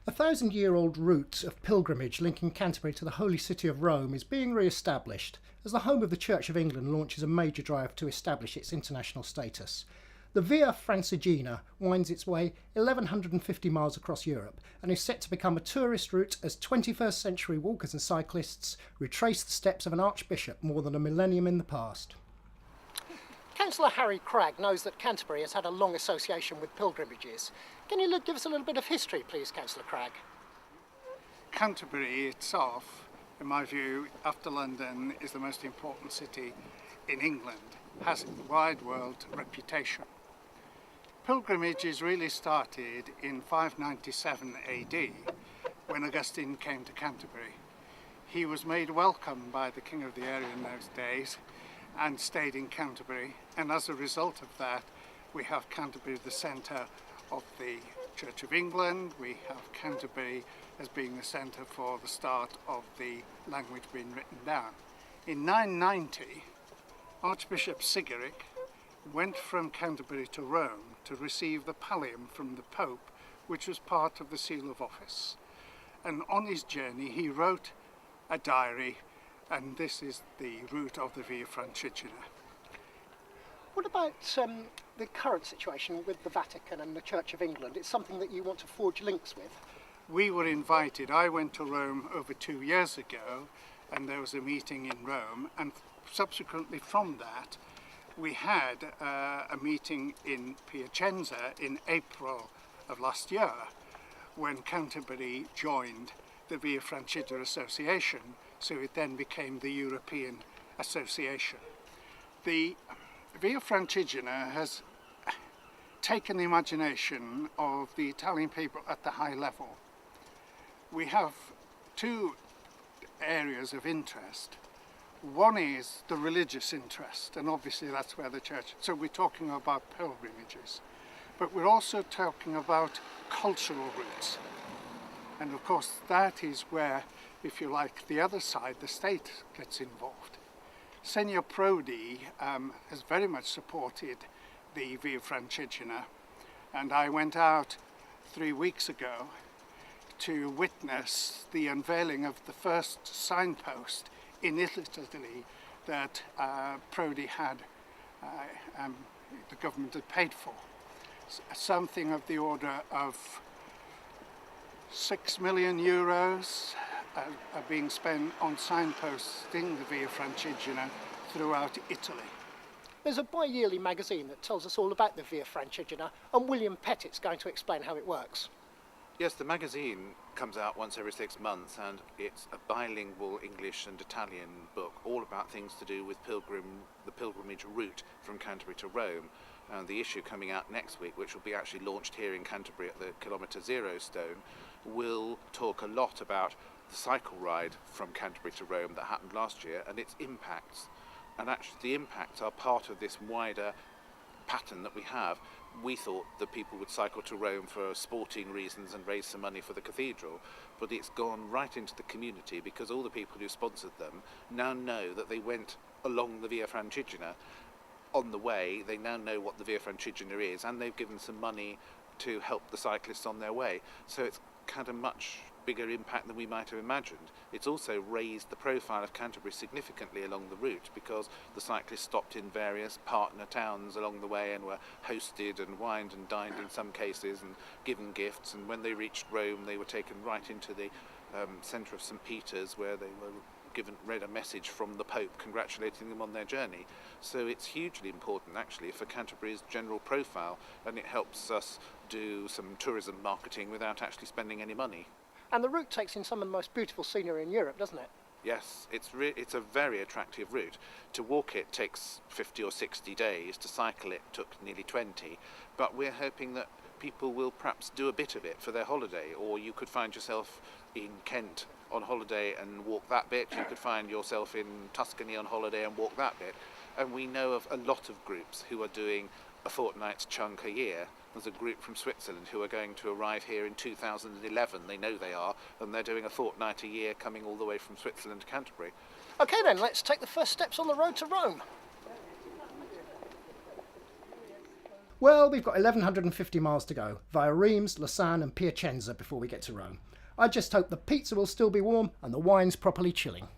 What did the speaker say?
A 1,000-year-old route of pilgrimage linking Canterbury to the holy city of Rome is being re-established as the home of the Church of England launches a major drive to establish its international status. The Via Francigena winds its way 1,150 miles across Europe and is set to become a tourist route as 21st century walkers and cyclists retrace the steps of an archbishop more than a millennium in the past. Councillor Harry Cragg knows that Canterbury has had a long association with pilgrimages. Can you give us a little bit of history, please, Councillor Cragg? Canterbury itself, in my view, after London, is the most important city in England, has a wide world reputation. Pilgrimages really started in 597 AD when Augustine came to Canterbury. He was made welcome by the king of the area in those days and stayed in Canterbury, and as a result of that we have Canterbury the centre of the Church of England. We have Canterbury as being the centre for the start of the language being written down. In 990 Archbishop Sigeric went from Canterbury to Rome to receive the pallium from the Pope, which was part of the seal of office, and on his journey he wrote a diary, and this is the route of the Via Francigena. What about the current situation with the Vatican and the Church of England? It's something that you want to forge links with. We were invited. I went to Rome over 2 years ago, and there was a meeting in Rome, and subsequently from that we had a meeting in Piacenza in April of last year when Canterbury joined the Via Francigena Association, so it then became the European Association. The Via Francigena has taken the imagination of the Italian people at the high level. We have two areas of interest. One is the religious interest, and obviously that's where the church, so we're talking about pilgrimages, but we're also talking about cultural routes. And of course that is where, if you like, the other side, the state, gets involved. Senor Prodi has very much supported the Via Francigena, and I went out 3 weeks ago to witness the unveiling of the first signpost in Italy that Prodi had, the government had paid for. Something of the order of €6 million are being spent on signposting the Via Francigena throughout Italy. There's a bi-yearly magazine that tells us all about the Via Francigena, and William Pettit's going to explain how it works. Yes, the magazine comes out once every 6 months, and it's a bilingual English and Italian book all about things to do with the pilgrimage route from Canterbury to Rome. And the issue coming out next week, which will be actually launched here in Canterbury at the Kilometre Zero Stone, will talk a lot about the cycle ride from Canterbury to Rome that happened last year and its impacts. And actually the impacts are part of this wider pattern that we have. We thought that people would cycle to Rome for sporting reasons and raise some money for the cathedral, but it's gone right into the community because all the people who sponsored them now know that they went along the Via Francigena. On the way, they now know what the Via Francigena is, and they've given some money to help the cyclists on their way. So it's had a much bigger impact than we might have imagined. It's also raised the profile of Canterbury significantly along the route because the cyclists stopped in various partner towns along the way and were hosted and wined and dined in some cases and given gifts, and when they reached Rome they were taken right into the centre of St. Peter's where they were read a message from the Pope congratulating them on their journey. So it's hugely important actually for Canterbury's general profile, and it helps us do some tourism marketing without actually spending any money. And the route takes in some of the most beautiful scenery in Europe, doesn't it? Yes, it's a very attractive route. To walk it takes 50 or 60 days, to cycle it took nearly 20, but we're hoping that people will perhaps do a bit of it for their holiday, or you could find yourself in Kent on holiday and walk that bit, you could find yourself in Tuscany on holiday and walk that bit, and we know of a lot of groups who are doing a fortnight's chunk a year. There's a group from Switzerland who are going to arrive here in 2011, they know they are, and they're doing a fortnight a year coming all the way from Switzerland to Canterbury. Okay then, let's take the first steps on the road to Rome. Well, we've got 1,150 miles to go, via Reims, Lausanne and Piacenza before we get to Rome. I just hope the pizza will still be warm and the wine's properly chilling.